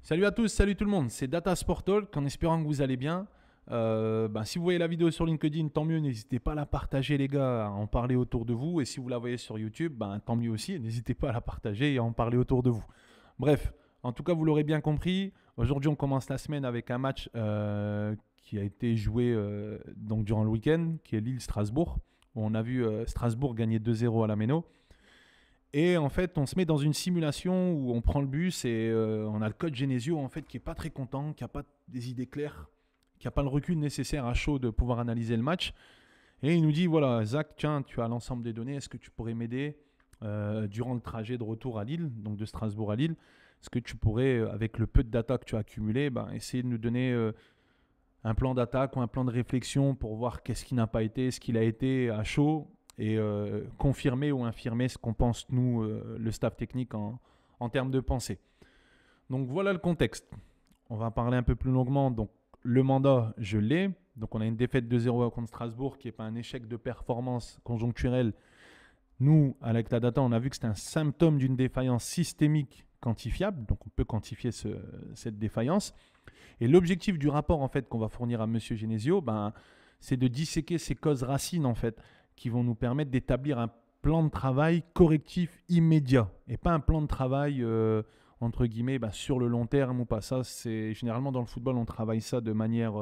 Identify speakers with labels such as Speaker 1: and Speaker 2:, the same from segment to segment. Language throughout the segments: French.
Speaker 1: Salut à tous, salut tout le monde, c'est Data Sport Talk en espérant que vous allez bien. Si vous voyez la vidéo sur LinkedIn, tant mieux, n'hésitez pas à la partager les gars, à en parler autour de vous. Et si vous la voyez sur YouTube, tant mieux aussi, n'hésitez pas à la partager et à en parler autour de vous. Bref, en tout cas vous l'aurez bien compris, aujourd'hui on commence la semaine avec un match qui a été joué donc durant le week-end, qui est Lille-Strasbourg, où on a vu Strasbourg gagner 2-0 à la Méno. Et en fait, on se met dans une simulation où on prend le bus et on a le coach Genesio en fait qui est pas très content, qui a pas des idées claires, qui a pas le recul nécessaire à chaud de pouvoir analyser le match. Et il nous dit voilà, Zach, tiens, tu as l'ensemble des données, est-ce que tu pourrais m'aider durant le trajet de retour à Lille, donc de Strasbourg à Lille, est-ce que tu pourrais, avec le peu de data que tu as accumulé, essayer de nous donner un plan d'attaque ou un plan de réflexion pour voir qu'est-ce qui n'a pas été, ce qu'il a été à chaud et confirmer ou infirmer ce qu'on pense, nous, le staff technique, en termes de pensée. Donc voilà le contexte. On va parler un peu plus longuement. Donc le mandat, je l'ai. Donc on a une défaite 2-0 contre Strasbourg qui n'est pas un échec de performance conjoncturelle. Nous, à l'Acta Data, on a vu que c'était un symptôme d'une défaillance systémique quantifiable. Donc on peut quantifier cette défaillance. Et l'objectif du rapport en fait, qu'on va fournir à M. Genesio, c'est de disséquer ces causes racines en fait, qui vont nous permettre d'établir un plan de travail correctif immédiat et pas un plan de travail entre guillemets sur le long terme ou pas. Ça, c'est généralement dans le football, on travaille ça de manière,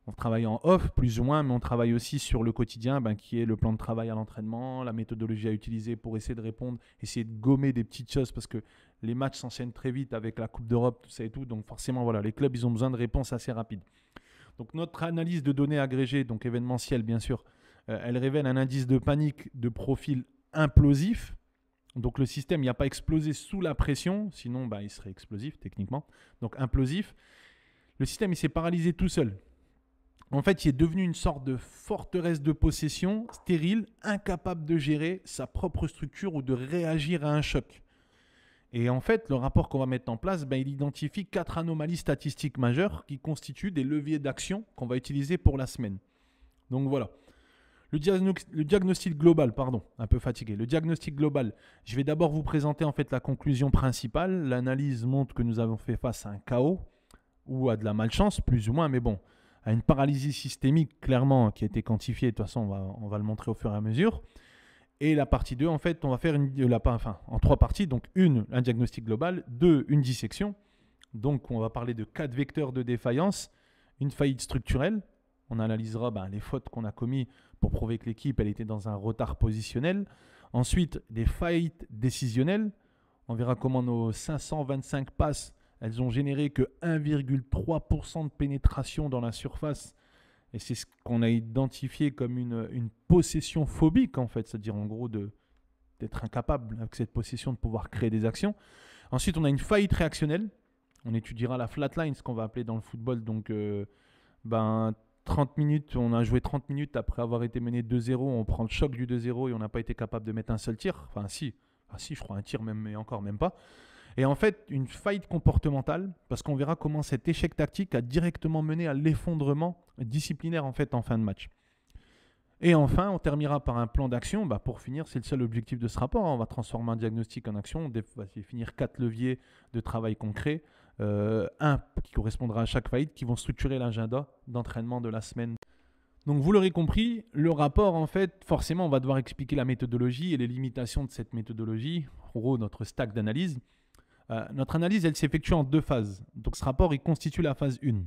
Speaker 1: on travaille en off plus ou moins, mais on travaille aussi sur le quotidien, qui est le plan de travail à l'entraînement, la méthodologie à utiliser pour essayer de répondre, essayer de gommer des petites choses parce que les matchs s'enchaînent très vite avec la Coupe d'Europe, tout ça et tout. Donc forcément, voilà, les clubs, ils ont besoin de réponses assez rapides. Donc notre analyse de données agrégées, donc événementielle bien sûr, elle révèle un indice de panique de profil implosif. Donc le système n'a pas explosé sous la pression, sinon il serait explosif techniquement. Donc implosif. Le système il s'est paralysé tout seul. En fait, il est devenu une sorte de forteresse de possession, stérile, incapable de gérer sa propre structure ou de réagir à un choc. Et en fait, le rapport qu'on va mettre en place, il identifie 4 anomalies statistiques majeures qui constituent des leviers d'action qu'on va utiliser pour la semaine. Donc voilà. Le diagnostic global, un peu fatigué. Le diagnostic global, je vais d'abord vous présenter en fait la conclusion principale. L'analyse montre que nous avons fait face à un chaos ou à de la malchance, plus ou moins, mais bon, à une paralysie systémique clairement qui a été quantifiée. De toute façon, on va le montrer au fur et à mesure. Et la partie 2, en fait, on va faire en 3 parties. Donc, un diagnostic global, 2, une dissection. Donc, on va parler de 4 vecteurs de défaillance, une faillite structurelle. On analysera les fautes qu'on a commises pour prouver que l'équipe elle était dans un retard positionnel. Ensuite, des faillites décisionnelles. On verra comment nos 525 passes, elles ont généré que 1,3% de pénétration dans la surface. Et c'est ce qu'on a identifié comme une possession phobique, en fait. C'est-à-dire, en gros, d'être incapable, avec cette possession, de pouvoir créer des actions. Ensuite, on a une faillite réactionnelle. On étudiera la flatline, ce qu'on va appeler dans le football. Donc, 30 minutes, on a joué 30 minutes après avoir été mené 2-0. On prend le choc du 2-0 et on n'a pas été capable de mettre un seul tir. Enfin, si, je crois un tir, mais encore même pas. Et en fait, une faillite comportementale, parce qu'on verra comment cet échec tactique a directement mené à l'effondrement disciplinaire en fait en fin de match. Et enfin, on terminera par un plan d'action. Pour finir, c'est le seul objectif de ce rapport. On va transformer un diagnostic en action. On va définir 4 leviers de travail concret. Un qui correspondra à chaque faillite, qui vont structurer l'agenda d'entraînement de la semaine. Donc vous l'aurez compris, le rapport, en fait, forcément, on va devoir expliquer la méthodologie et les limitations de cette méthodologie. En gros, notre stack d'analyse. Notre analyse, elle s'effectue en 2 phases. Donc ce rapport, il constitue la phase 1.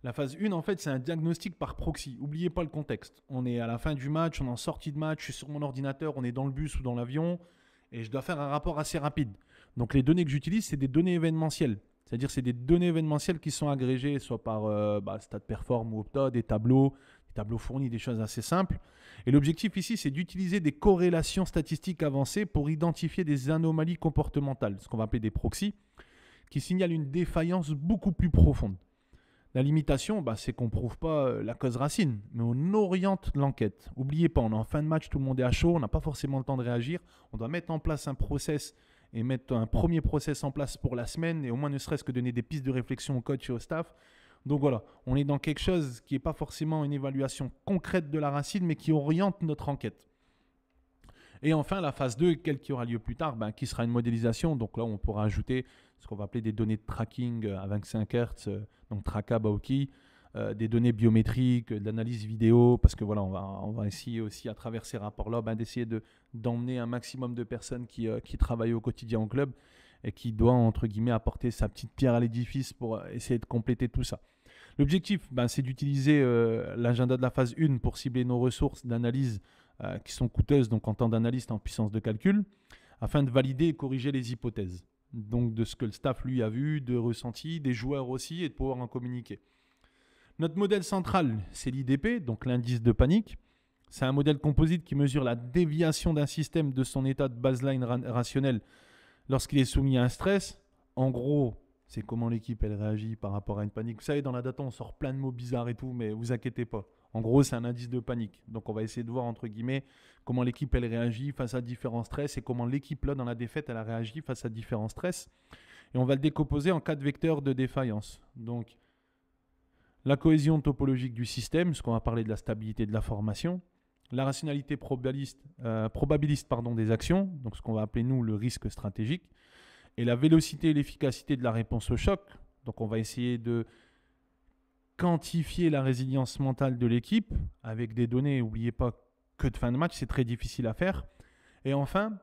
Speaker 1: La phase 1, en fait, c'est un diagnostic par proxy. N'oubliez pas le contexte. On est à la fin du match, on est en sortie de match, je suis sur mon ordinateur, on est dans le bus ou dans l'avion, et je dois faire un rapport assez rapide. Donc les données que j'utilise, c'est des données événementielles. C'est-à-dire c'est des données événementielles qui sont agrégées soit par Stade Perform ou Opta, des tableaux fournis, des choses assez simples. Et l'objectif ici, c'est d'utiliser des corrélations statistiques avancées pour identifier des anomalies comportementales, ce qu'on va appeler des proxys, qui signalent une défaillance beaucoup plus profonde. La limitation, c'est qu'on ne prouve pas la cause racine, mais on oriente l'enquête. N'oubliez pas, on est en fin de match, tout le monde est à chaud, on n'a pas forcément le temps de réagir. On doit mettre en place un process et mettre un premier process en place pour la semaine et au moins ne serait-ce que donner des pistes de réflexion au coach et au staff. Donc voilà, on est dans quelque chose qui n'est pas forcément une évaluation concrète de la racine, mais qui oriente notre enquête. Et enfin, la phase 2, quelle qui aura lieu plus tard, qui sera une modélisation. Donc là, on pourra ajouter ce qu'on va appeler des données de tracking à 25 Hz, donc Traka, Bauki, des données biométriques, de l'analyse vidéo, parce que voilà, on va essayer aussi à travers ces rapports-là d'essayer d'emmener un maximum de personnes qui travaillent au quotidien au club et qui doit, entre guillemets, apporter sa petite pierre à l'édifice pour essayer de compléter tout ça. L'objectif, c'est d'utiliser l'agenda de la phase 1 pour cibler nos ressources d'analyse qui sont coûteuses, donc en temps d'analyste, en puissance de calcul, afin de valider et corriger les hypothèses. Donc de ce que le staff, lui, a vu, de ressenti, des joueurs aussi, et de pouvoir en communiquer. Notre modèle central, c'est l'IDP, donc l'indice de panique. C'est un modèle composite qui mesure la déviation d'un système de son état de baseline rationnel lorsqu'il est soumis à un stress. En gros, c'est comment l'équipe elle réagit par rapport à une panique. Vous savez, dans la data, on sort plein de mots bizarres et tout, mais vous inquiétez pas. En gros, c'est un indice de panique. Donc, on va essayer de voir, entre guillemets, comment l'équipe elle réagit face à différents stress et comment l'équipe, là, dans la défaite, elle a réagi face à différents stress. Et on va le décomposer en 4 vecteurs de défaillance. Donc, la cohésion topologique du système, ce qu'on va parler de la stabilité de la formation, la rationalité probabiliste des actions, donc ce qu'on va appeler nous le risque stratégique, et la vélocité et l'efficacité de la réponse au choc. Donc on va essayer de quantifier la résilience mentale de l'équipe avec des données, n'oubliez pas que de fin de match, c'est très difficile à faire. Et enfin,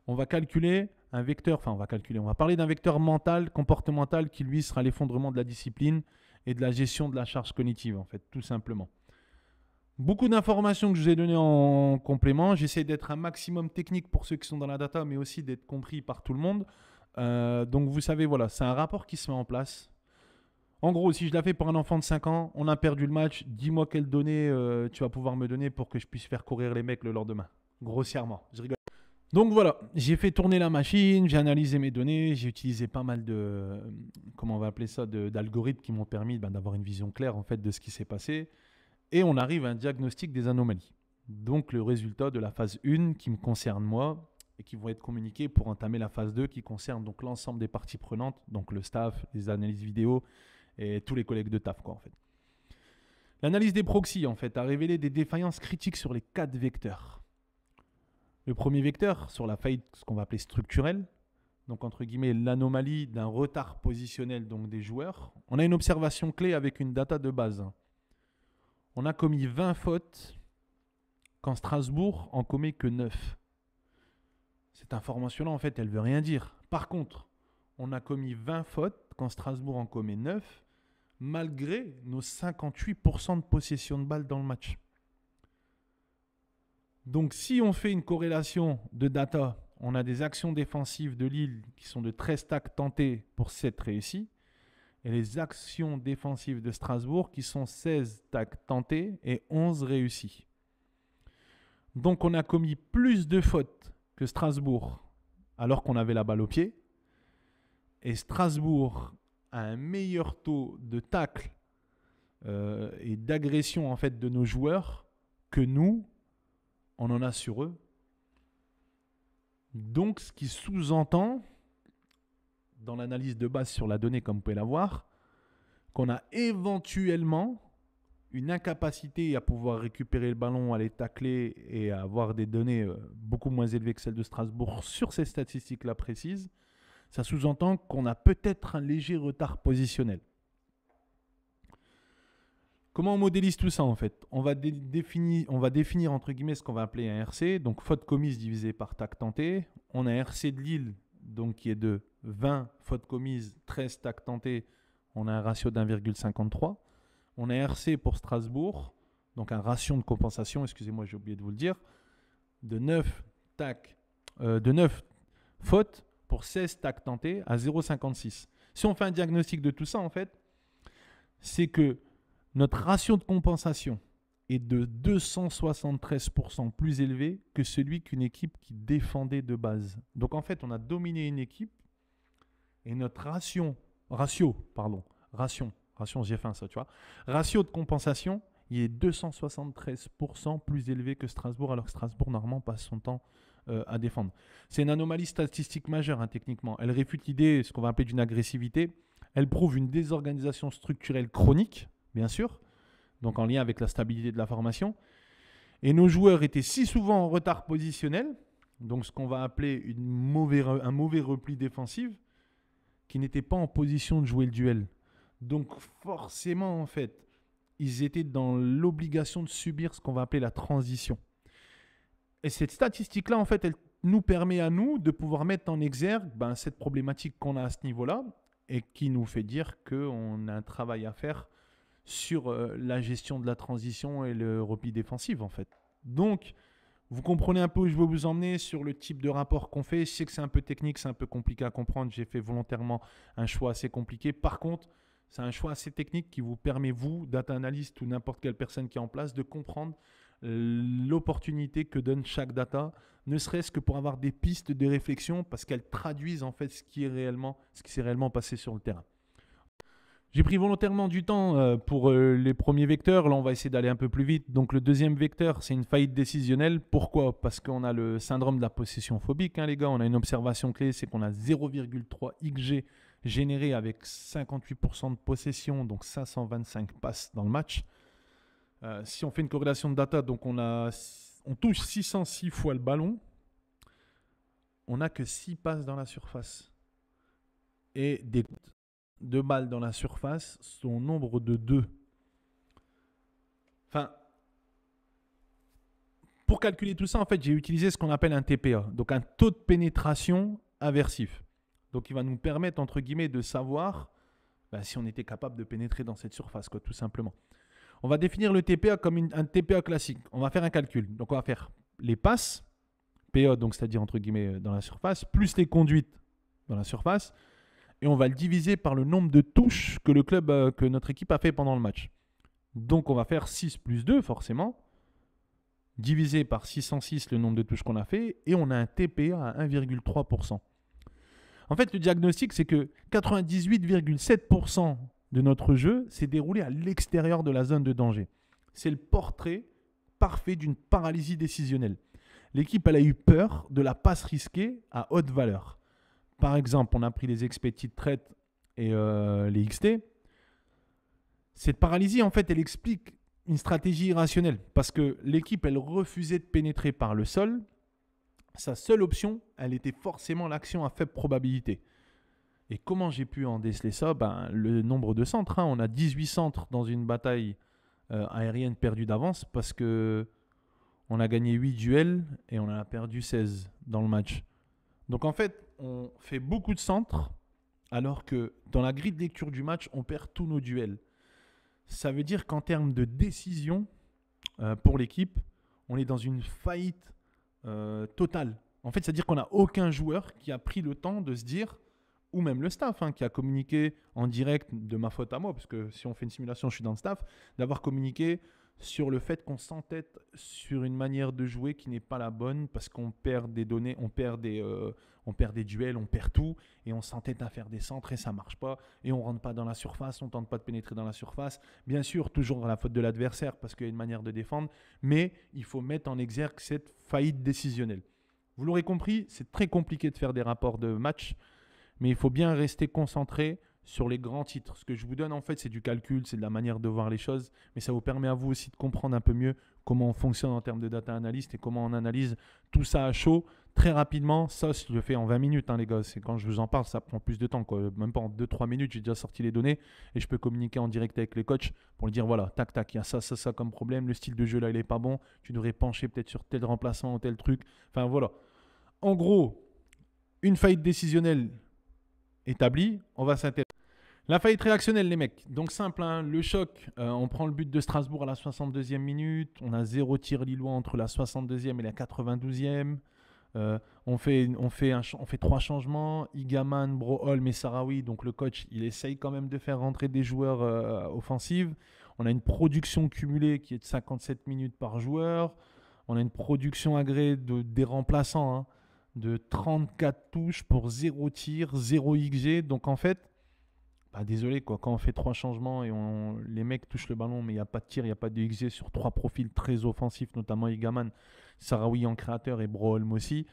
Speaker 1: on va calculer un vecteur, on va parler d'un vecteur mental, comportemental qui lui sera l'effondrement de la discipline et de la gestion de la charge cognitive, en fait, tout simplement. Beaucoup d'informations que je vous ai données en complément. J'essaie d'être un maximum technique pour ceux qui sont dans la data, mais aussi d'être compris par tout le monde. Donc vous savez, voilà, c'est un rapport qui se met en place. En gros, si je la fais pour un enfant de 5 ans, on a perdu le match, dis-moi quelles données tu vas pouvoir me donner pour que je puisse faire courir les mecs le lendemain. Grossièrement, je rigole. Donc voilà, j'ai fait tourner la machine, j'ai analysé mes données, j'ai utilisé pas mal de, comment on va appeler ça, d'algorithmes qui m'ont permis d'avoir une vision claire en fait de ce qui s'est passé. Et on arrive à un diagnostic des anomalies. Donc le résultat de la phase 1 qui me concerne moi et qui vont être communiqués pour entamer la phase 2 qui concerne donc l'ensemble des parties prenantes, donc le staff, les analyses vidéo et tous les collègues de taf en fait. L'analyse des proxys en fait a révélé des défaillances critiques sur les 4 vecteurs. Le premier vecteur sur la faillite, ce qu'on va appeler structurelle, donc entre guillemets l'anomalie d'un retard positionnel donc des joueurs. On a une observation clé avec une data de base. On a commis 20 fautes quand Strasbourg en commet que 9. Cette information-là, en fait, elle ne veut rien dire. Par contre, on a commis 20 fautes quand Strasbourg en commet 9, malgré nos 58% de possession de balles dans le match. Donc, si on fait une corrélation de data, on a des actions défensives de Lille qui sont de 13 tacles tentés pour 7 réussis, et les actions défensives de Strasbourg qui sont 16 tacles tentés et 11 réussis. Donc, on a commis plus de fautes que Strasbourg alors qu'on avait la balle au pied. Et Strasbourg a un meilleur taux de tacle et d'agression en fait de nos joueurs que nous, on en a sur eux. Donc, ce qui sous-entend, dans l'analyse de base sur la donnée, comme vous pouvez la voir, qu'on a éventuellement une incapacité à pouvoir récupérer le ballon, à les tacler et à avoir des données beaucoup moins élevées que celles de Strasbourg sur ces statistiques-là précises. Ça sous-entend qu'on a peut-être un léger retard positionnel. Comment on modélise tout ça en fait ? On va définir entre guillemets ce qu'on va appeler un RC, donc faute commise divisée par tac tenté. On a un RC de Lille donc qui est de 20 fautes commises, 13 tacs tentés. On a un ratio d'1,53. On a un RC pour Strasbourg, donc un ratio de compensation, excusez-moi j'ai oublié de vous le dire, de 9 fautes pour 16 tacs tentés à 0,56. Si on fait un diagnostic de tout ça en fait, c'est que notre ratio de compensation est de 273% plus élevé que celui qu'une équipe qui défendait de base. Donc en fait, on a dominé une équipe et notre ratio de compensation, il est 273% plus élevé que Strasbourg, alors que Strasbourg normalement passe son temps à défendre. C'est une anomalie statistique majeure techniquement. Elle réfute l'idée, ce qu'on va appeler d'une agressivité. Elle prouve une désorganisation structurelle chronique, bien sûr, donc en lien avec la stabilité de la formation. Et nos joueurs étaient si souvent en retard positionnel donc ce qu'on va appeler un mauvais repli défensif, qui n'était pas en position de jouer le duel. Donc forcément, en fait, ils étaient dans l'obligation de subir ce qu'on va appeler la transition. Et cette statistique-là, en fait, elle nous permet à nous de pouvoir mettre en exergue cette problématique qu'on a à ce niveau-là et qui nous fait dire qu'on a un travail à faire sur la gestion de la transition et le repli défensif, en fait. Donc, vous comprenez un peu où je veux vous emmener sur le type de rapport qu'on fait. Je sais que c'est un peu technique, c'est un peu compliqué à comprendre. J'ai fait volontairement un choix assez compliqué. Par contre, c'est un choix assez technique qui vous permet, vous, data analyst ou n'importe quelle personne qui est en place, de comprendre l'opportunité que donne chaque data, ne serait-ce que pour avoir des pistes de réflexion parce qu'elles traduisent en fait ce qui s'est réellement passé sur le terrain. J'ai pris volontairement du temps pour les premiers vecteurs. Là, on va essayer d'aller un peu plus vite. Donc, le deuxième vecteur, c'est une faillite décisionnelle. Pourquoi ? Parce qu'on a le syndrome de la possession phobique, les gars. On a une observation clé, c'est qu'on a 0,3 XG généré avec 58% de possession, donc 525 passes dans le match. Si on fait une corrélation de data, donc on touche 606 fois le ballon. On n'a que 6 passes dans la surface. Et des 2 balles dans la surface, son nombre de 2. Enfin, pour calculer tout ça, en fait, j'ai utilisé ce qu'on appelle un TPA, donc un taux de pénétration aversif. Donc, il va nous permettre, entre guillemets, de savoir si on était capable de pénétrer dans cette surface, tout simplement. On va définir le TPA comme un TPA classique. On va faire un calcul. Donc, on va faire les passes, PA, donc c'est-à-dire, entre guillemets, dans la surface, plus les conduites dans la surface, et on va le diviser par le nombre de touches que que notre équipe a fait pendant le match. Donc, on va faire 6 plus 2, forcément, divisé par 606 le nombre de touches qu'on a fait, et on a un TPA à 1,3%. En fait, le diagnostic, c'est que 98,7% de notre jeu s'est déroulé à l'extérieur de la zone de danger. C'est le portrait parfait d'une paralysie décisionnelle. L'équipe, elle a eu peur de la passe risquée à haute valeur. Par exemple, on a pris les expected threats et les XT. Cette paralysie, en fait, elle explique une stratégie irrationnelle parce que l'équipe, elle refusait de pénétrer par le sol. Sa seule option, elle était forcément l'action à faible probabilité. Et comment j'ai pu en déceler ça ? Le nombre de centres. On a 18 centres dans une bataille aérienne perdue d'avance parce qu'on a gagné 8 duels et on en a perdu 16 dans le match. Donc en fait, on fait beaucoup de centres alors que dans la grille de lecture du match, on perd tous nos duels. Ça veut dire qu'en termes de décision pour l'équipe, on est dans une faillite totale. En fait, c'est-à-dire qu'on n'a aucun joueur qui a pris le temps de se dire, ou même le staff qui a communiqué en direct, de ma faute à moi, parce que si on fait une simulation, je suis dans le staff, d'avoir communiqué sur le fait qu'on s'entête sur une manière de jouer qui n'est pas la bonne parce qu'on perd des données, on perd des duels, on perd tout et on s'entête à faire des centres et ça ne marche pas et on ne rentre pas dans la surface, on ne tente pas de pénétrer dans la surface. Bien sûr, toujours à la faute de l'adversaire parce qu'il y a une manière de défendre, mais il faut mettre en exergue cette faillite décisionnelle. Vous l'aurez compris, c'est très compliqué de faire des rapports de match, mais il faut bien rester concentré sur les grands titres. Ce que je vous donne, en fait, c'est du calcul, c'est de la manière de voir les choses, mais ça vous permet à vous aussi de comprendre un peu mieux comment on fonctionne en termes de data analyst et comment on analyse tout ça à chaud très rapidement. Ça, je le fais en 20 minutes, les gars. C'est quand je vous en parle, ça prend plus de temps, Même pas en 2-3 minutes, j'ai déjà sorti les données et je peux communiquer en direct avec les coachs pour lui dire, voilà, tac, tac, il y a ça comme problème, le style de jeu là, il n'est pas bon, tu devrais pencher peut-être sur tel remplacement ou tel truc. Enfin, voilà. En gros, une faillite décisionnelle établie, on va s'intéresser. La faillite réactionnelle, les mecs. Donc simple, le choc, on prend le but de Strasbourg à la 62e minute, on a 0 tir lillois entre la 62e et la 92e. On fait 3 changements, Igaman, Broholm et Sarawi. Donc le coach, il essaye quand même de faire rentrer des joueurs offensifs. On a une production cumulée qui est de 57 minutes par joueur. On a une production agrégée des remplaçants de 34 touches pour 0 tir, 0 XG. Donc en fait, désolé, quand on fait 3 changements et les mecs touchent le ballon, mais il n'y a pas de tir, il n'y a pas de XG sur 3 profils très offensifs, notamment Igaman, Sarawi en créateur et Broholm aussi,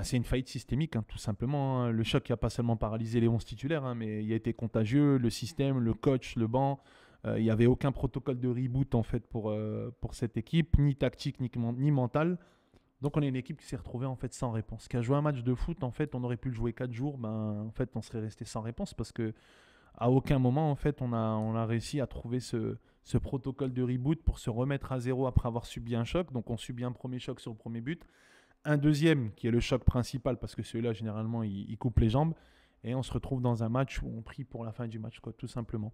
Speaker 1: c'est une faillite systémique, tout simplement. Le choc n'a pas seulement paralysé les 11 titulaires, mais il a été contagieux, le système, le coach, le banc. Il n'y avait aucun protocole de reboot en fait pour cette équipe, ni tactique, ni mental. Donc on est une équipe qui s'est retrouvée en fait sans réponse. Qui a joué un match de foot, en fait, on aurait pu le jouer 4 jours, ben, en fait, on serait resté sans réponse parce que à aucun moment, en fait, on a réussi à trouver ce protocole de reboot pour se remettre à zéro après avoir subi un choc. Donc on subit un premier choc sur le premier but, un deuxième qui est le choc principal parce que celui-là, généralement, il coupe les jambes. Et on se retrouve dans un match où on prie pour la fin du match, quoi, tout simplement.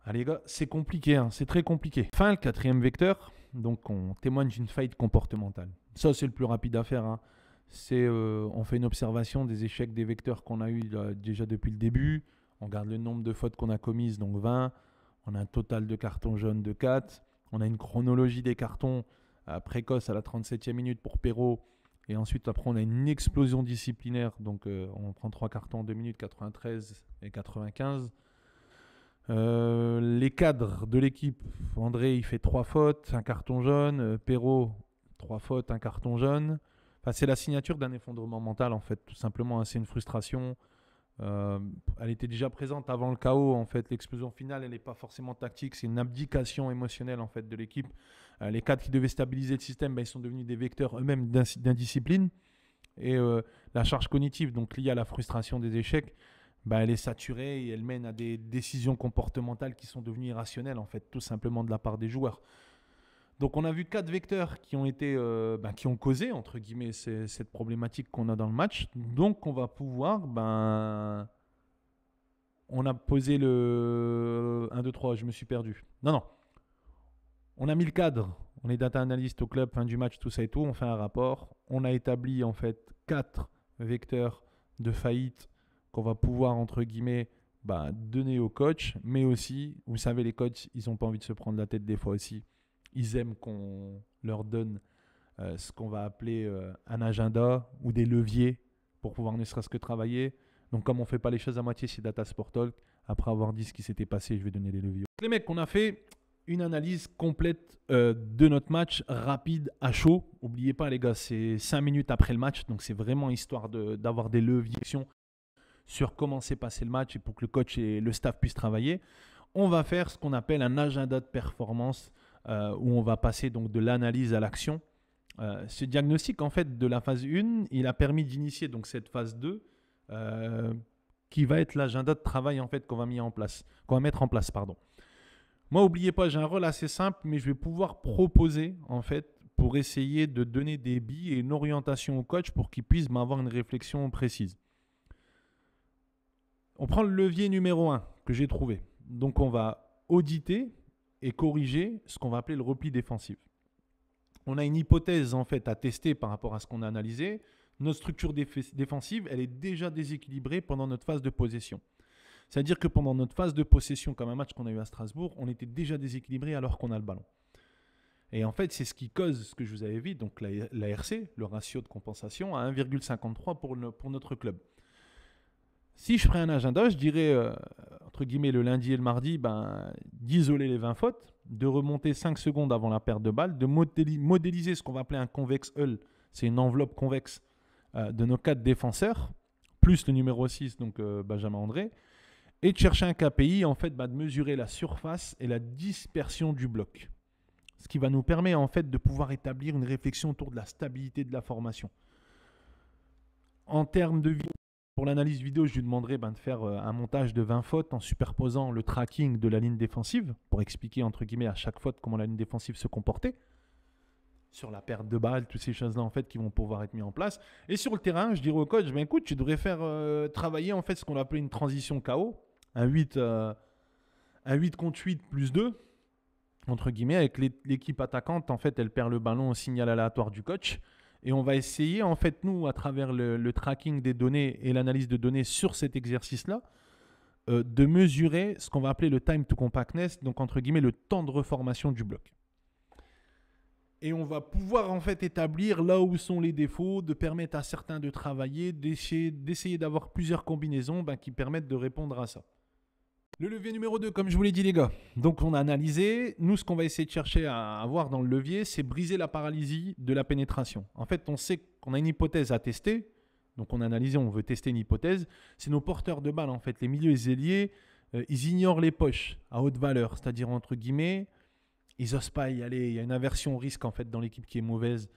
Speaker 1: Allez les gars, c'est compliqué, hein, c'est très compliqué. Enfin, le quatrième vecteur, donc on témoigne d'une faillite comportementale. Ça, c'est le plus rapide à faire. Hein. On fait une observation des échecs des vecteurs qu'on a eu déjà depuis le début. On regarde le nombre de fautes qu'on a commises, donc 20. On a un total de cartons jaunes de 4. On a une chronologie des cartons précoce à la 37e minute pour Perrault. Et ensuite, après, on a une explosion disciplinaire. Donc, on prend 3 cartons en 2 minutes, 93 et 95. Les cadres de l'équipe, André, il fait 3 fautes, un carton jaune. Perrault, 3 fautes, un carton jaune. Enfin, c'est la signature d'un effondrement mental, en fait, tout simplement. Hein, c'est une frustration. Elle était déjà présente avant le chaos. En fait, l'explosion finale, elle n'est pas forcément tactique. C'est une abdication émotionnelle, en fait, de l'équipe. Les cadres qui devaient stabiliser le système, ils sont devenus des vecteurs eux-mêmes d'indiscipline. Et la charge cognitive, donc liée à la frustration des échecs, elle est saturée et elle mène à des décisions comportementales qui sont devenues irrationnelles, en fait, tout simplement de la part des joueurs. Donc on a vu 4 vecteurs qui ont causé, entre guillemets, cette problématique qu'on a dans le match. Donc on va pouvoir, on a posé le 1, 2, 3, je me suis perdu. Non. On a mis le cadre, on est data analyst au club, fin du match, tout ça et tout, on fait un rapport. On a établi en fait 4 vecteurs de faillite qu'on va pouvoir, entre guillemets, donner au coach, mais aussi, vous savez, les coachs, ils n'ont pas envie de se prendre la tête des fois aussi. Ils aiment qu'on leur donne ce qu'on va appeler un agenda ou des leviers pour pouvoir ne serait-ce que travailler. Donc comme on ne fait pas les choses à moitié chez Data Sport Talk, après avoir dit ce qui s'était passé, je vais donner les leviers. Les mecs, on a fait une analyse complète de notre match, rapide, à chaud. N'oubliez pas les gars, c'est 5 minutes après le match, donc c'est vraiment histoire d'avoir des leviers sur comment s'est passé le match et pour que le coach et le staff puissent travailler. On va faire ce qu'on appelle un agenda de performance où on va passer donc de l'analyse à l'action. Ce diagnostic en fait de la phase 1, il a permis d'initier donc cette phase 2 qui va être l'agenda de travail en fait qu'on va mettre en place, pardon. Moi, n'oubliez pas, j'ai un rôle assez simple, mais je vais pouvoir proposer en fait pour essayer de donner des billes et une orientation au coach pour qu'il puisse avoir une réflexion précise. On prend le levier numéro 1 que j'ai trouvé. Donc on va auditer et corriger ce qu'on va appeler le repli défensif. On a une hypothèse en fait à tester par rapport à ce qu'on a analysé. Notre structure défensive, elle est déjà déséquilibrée pendant notre phase de possession. C'est-à-dire que pendant notre phase de possession, comme un match qu'on a eu à Strasbourg, on était déjà déséquilibré alors qu'on a le ballon. Et en fait, c'est ce qui cause ce que je vous avais dit, donc l'ARC, le ratio de compensation, à 1,53 pour notre club. Si je ferais un agenda, je dirais, entre guillemets, le lundi et le mardi, d'isoler les 20 fautes, de remonter 5 secondes avant la perte de balle, de modéliser ce qu'on va appeler un convex hull, c'est une enveloppe convexe de nos 4 défenseurs, plus le numéro 6, donc Benjamin André, et de chercher un KPI, en fait, de mesurer la surface et la dispersion du bloc. Ce qui va nous permettre, en fait, de pouvoir établir une réflexion autour de la stabilité de la formation. En termes de vidéo, pour l'analyse vidéo, je lui demanderai de faire un montage de 20 fautes en superposant le tracking de la ligne défensive pour expliquer, entre guillemets, à chaque faute comment la ligne défensive se comportait. Sur la perte de balles, toutes ces choses-là, en fait, qui vont pouvoir être mises en place. Et sur le terrain, je dirais au coach, écoute, tu devrais faire travailler, en fait, ce qu'on appelait une transition KO, un 8 contre 8 plus 2, entre guillemets, avec l'équipe attaquante, en fait, elle perd le ballon au signal aléatoire du coach. Et on va essayer, en fait, nous, à travers le tracking des données et l'analyse de données sur cet exercice-là, de mesurer ce qu'on va appeler le time to compactness, donc entre guillemets, le temps de reformation du bloc. Et on va pouvoir, en fait, établir là où sont les défauts, de permettre à certains de travailler, d'essayer d'avoir plusieurs combinaisons qui permettent de répondre à ça. Le levier numéro 2, comme je vous l'ai dit les gars. Donc on a analysé. Nous, ce qu'on va essayer de chercher à avoir dans le levier, c'est briser la paralysie de la pénétration. En fait, on sait qu'on a une hypothèse à tester. Donc on a analysé, on veut tester une hypothèse. C'est nos porteurs de balles, en fait. Les milieux ailiers, ils ignorent les poches à haute valeur. C'est-à-dire, entre guillemets, ils n'osent pas y aller. Il y a une aversion au risque, en fait, dans l'équipe qui est mauvaise.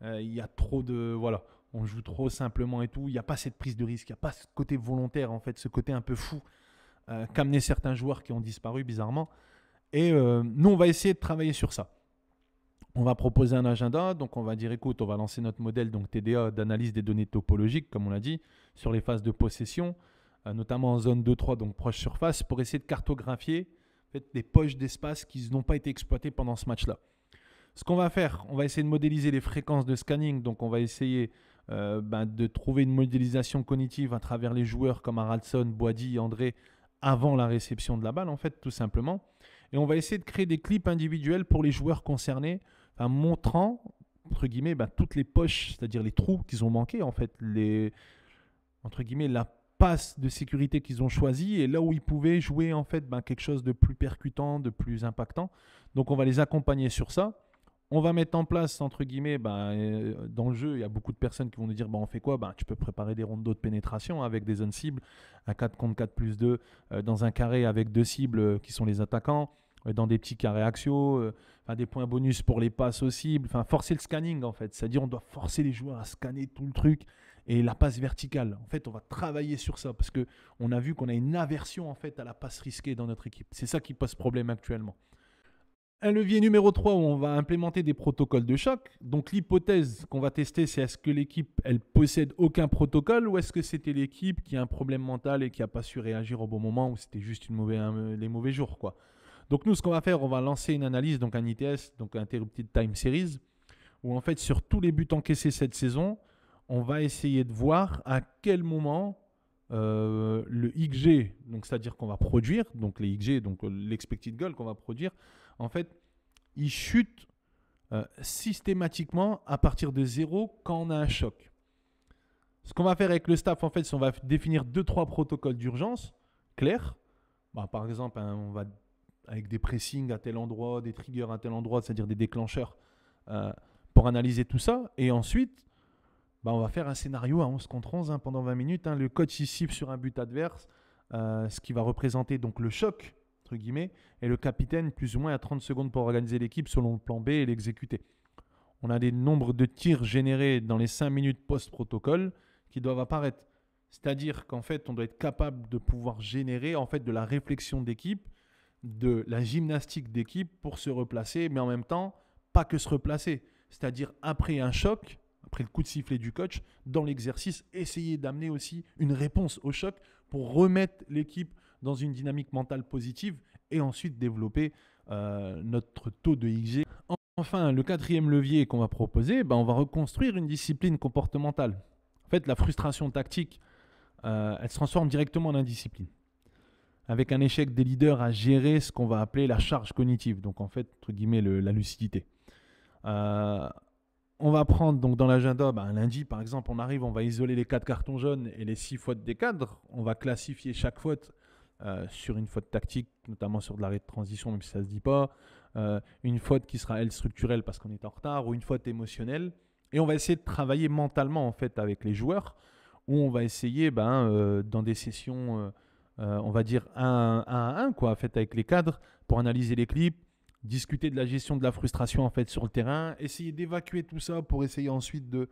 Speaker 1: Il y a trop de... Voilà, on joue trop simplement et tout. Il n'y a pas cette prise de risque, il n'y a pas ce côté volontaire, en fait, ce côté un peu fou qu'amenaient certains joueurs qui ont disparu bizarrement. Et nous, on va essayer de travailler sur ça. On va proposer un agenda, donc on va dire, écoute, on va lancer notre modèle donc TDA d'analyse des données topologiques, comme on l'a dit, sur les phases de possession, notamment en zone 2-3, donc proche surface, pour essayer de cartographier en fait, des poches d'espace qui n'ont pas été exploitées pendant ce match-là. Ce qu'on va faire, on va essayer de modéliser les fréquences de scanning, donc on va essayer de trouver une modélisation cognitive à travers les joueurs comme Haraldson, Boadi, André, avant la réception de la balle, en fait, tout simplement. Et on va essayer de créer des clips individuels pour les joueurs concernés, montrant, entre guillemets, toutes les poches, c'est-à-dire les trous qu'ils ont manqués, en fait, entre guillemets, la passe de sécurité qu'ils ont choisi et là où ils pouvaient jouer, en fait, quelque chose de plus percutant, de plus impactant. Donc, on va les accompagner sur ça. On va mettre en place, entre guillemets, dans le jeu, il y a beaucoup de personnes qui vont nous dire, on fait quoi ? Tu peux préparer des rondeaux de pénétration avec des zones cibles, un 4 contre 4 plus 2, dans un carré avec deux cibles qui sont les attaquants, dans des petits carrés axiaux, des points bonus pour les passes aux cibles, forcer le scanning en fait, c'est-à-dire on doit forcer les joueurs à scanner tout le truc et la passe verticale. En fait, on va travailler sur ça parce qu'on a vu qu'on a une aversion en fait à la passe risquée dans notre équipe. C'est ça qui pose problème actuellement. Un levier numéro 3 où on va implémenter des protocoles de choc. Donc l'hypothèse qu'on va tester, c'est est-ce que l'équipe, elle possède aucun protocole ou est-ce que c'était l'équipe qui a un problème mental et qui n'a pas su réagir au bon moment ou c'était juste les mauvais jours, quoi. Donc nous, ce qu'on va faire, on va lancer une analyse, donc un ITS, donc Interrupted Time Series, où en fait, sur tous les buts encaissés cette saison, on va essayer de voir à quel moment le XG, donc c'est-à-dire qu'on va produire, donc les XG, donc l'expected goal qu'on va produire, en fait, il chute systématiquement à partir de 0 quand on a un choc. Ce qu'on va faire avec le staff, en fait, c'est on va définir 2-3 protocoles d'urgence clairs. Par exemple, on va avec des pressings à tel endroit, des triggers à tel endroit, c'est-à-dire des déclencheurs, pour analyser tout ça. Et ensuite, on va faire un scénario à 11 contre 11 pendant 20 minutes. Le coach il cible sur un but adverse, ce qui va représenter donc le choc, entre guillemets, et le capitaine plus ou moins à 30 secondes pour organiser l'équipe selon le plan B et l'exécuter. On a des nombres de tirs générés dans les 5 minutes post-protocole qui doivent apparaître. C'est-à-dire qu'en fait, on doit être capable de pouvoir générer en fait de la réflexion d'équipe, de la gymnastique d'équipe pour se replacer, mais en même temps, pas que se replacer. C'est-à-dire après un choc, après le coup de sifflet du coach, dans l'exercice, essayer d'amener aussi une réponse au choc pour remettre l'équipe dans une dynamique mentale positive et ensuite développer notre taux de XG. Enfin, le quatrième levier qu'on va proposer, on va reconstruire une discipline comportementale. En fait, la frustration tactique, elle se transforme directement en indiscipline, avec un échec des leaders à gérer ce qu'on va appeler la charge cognitive, donc en fait, entre guillemets, la lucidité. On va prendre donc dans l'agenda, un lundi par exemple, on arrive, on va isoler les 4 cartons jaunes et les 6 fautes des cadres. On va classifier chaque faute sur une faute tactique, notamment sur de l'arrêt de transition, même si ça ne se dit pas. Une faute qui sera, elle, structurelle parce qu'on est en retard, ou une faute émotionnelle. Et on va essayer de travailler mentalement en fait avec les joueurs, où on va essayer dans des sessions, on va dire 1 à 1, en fait, avec les cadres, pour analyser les clips, discuter de la gestion de la frustration en fait sur le terrain, essayer d'évacuer tout ça pour essayer ensuite de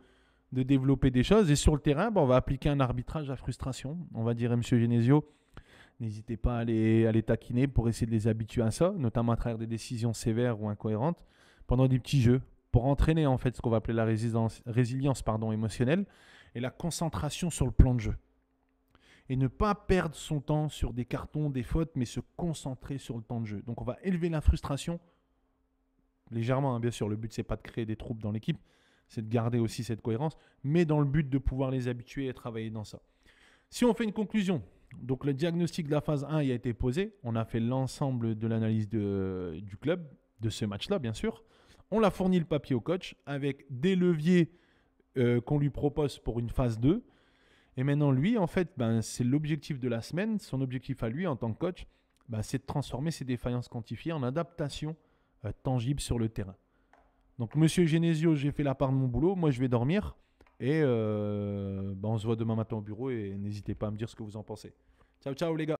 Speaker 1: développer des choses. Et sur le terrain, on va appliquer un arbitrage à frustration. On va dire à M. Genesio, n'hésitez pas à les taquiner pour essayer de les habituer à ça, notamment à travers des décisions sévères ou incohérentes, pendant des petits jeux, pour entraîner en fait ce qu'on va appeler la résilience émotionnelle et la concentration sur le plan de jeu. Et ne pas perdre son temps sur des cartons, des fautes, mais se concentrer sur le temps de jeu. Donc on va élever la frustration légèrement, bien sûr. Le but, c'est pas de créer des troubles dans l'équipe, c'est de garder aussi cette cohérence, mais dans le but de pouvoir les habituer et travailler dans ça. Si on fait une conclusion, donc le diagnostic de la phase 1 il a été posé, on a fait l'ensemble de l'analyse du club, de ce match-là, bien sûr. On a fourni le papier au coach avec des leviers qu'on lui propose pour une phase 2. Et maintenant, lui, en fait, c'est l'objectif de la semaine. Son objectif à lui, en tant que coach, c'est de transformer ces défaillances quantifiées en adaptation tangible sur le terrain. Donc, Monsieur Genesio, j'ai fait la part de mon boulot. Moi, je vais dormir. Et on se voit demain matin au bureau. Et n'hésitez pas à me dire ce que vous en pensez. Ciao, ciao, les gars.